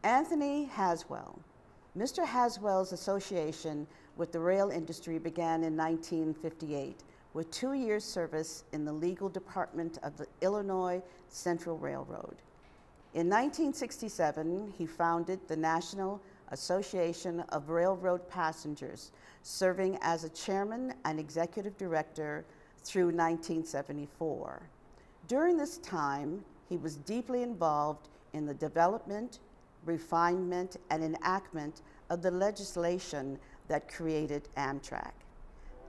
Anthony Haswell. Mr. Haswell's association with the rail industry began in 1958 with 2 years service in the legal department of the Illinois Central Railroad. In 1967, he founded the National Association of Railroad Passengers, serving as a chairman and executive director through 1974. During this time, he was deeply involved in the development, refinement, and enactment of the legislation that created Amtrak,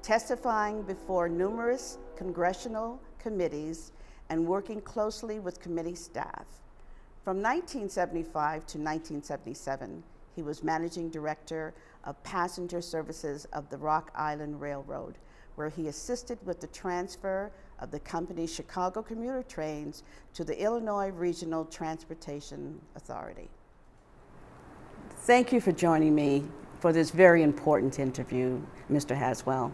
testifying before numerous congressional committees and working closely with committee staff. From 1975 to 1977, he was managing director of passenger services of the Rock Island Railroad, where he assisted with the transfer of the company's Chicago commuter trains to the Illinois Regional Transportation Authority. Thank you for joining me for this very important interview, Mr. Haswell.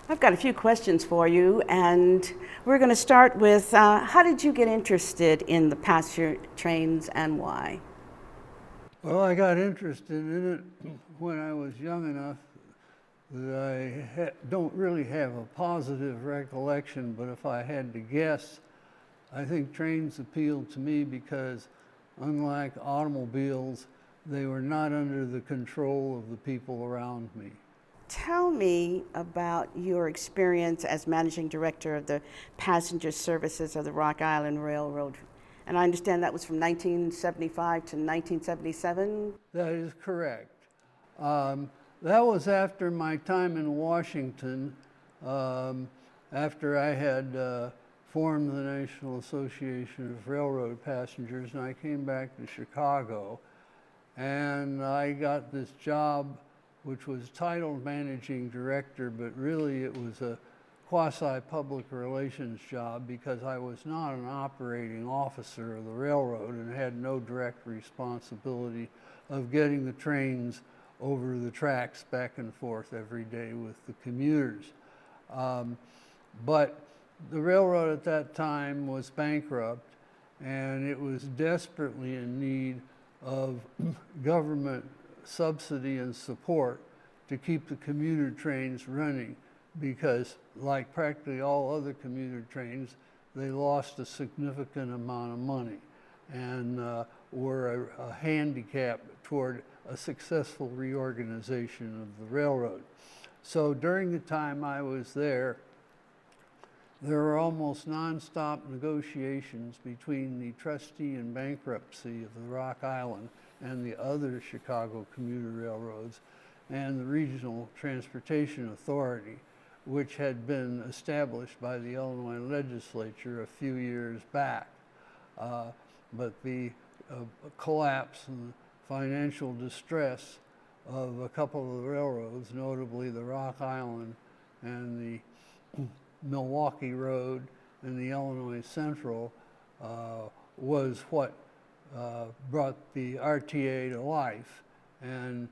I've got a few questions for you, and we're going to start with how did you get interested in the passenger trains and why? Well, I got interested in it when I was young enough that I don't really have a positive recollection, but if I had to guess, I think trains appealed to me because, unlike automobiles, they were not under the control of the people around me. Tell me about your experience as managing director of the passenger services of the Rock Island Railroad. And I understand that was from 1975 to 1977? That is correct. That was after my time in Washington, after I had formed the National Association of Railroad Passengers, and I came back to Chicago, and I got this job which was titled managing director, but really it was a quasi-public relations job because I was not an operating officer of the railroad and had no direct responsibility of getting the trains over the tracks back and forth every day with the commuters. But the railroad at that time was bankrupt, and it was desperately in need of government subsidy and support to keep the commuter trains running because, like practically all other commuter trains, they lost a significant amount of money and were a handicap toward a successful reorganization of the railroad. So during the time I was there were almost nonstop negotiations between the trustee in bankruptcy of the Rock Island and the other Chicago commuter railroads and the Regional Transportation Authority, which had been established by the Illinois legislature a few years back. But the collapse and financial distress of a couple of the railroads, notably the Rock Island and the Milwaukee Road and the Illinois Central, was what brought the RTA to life. And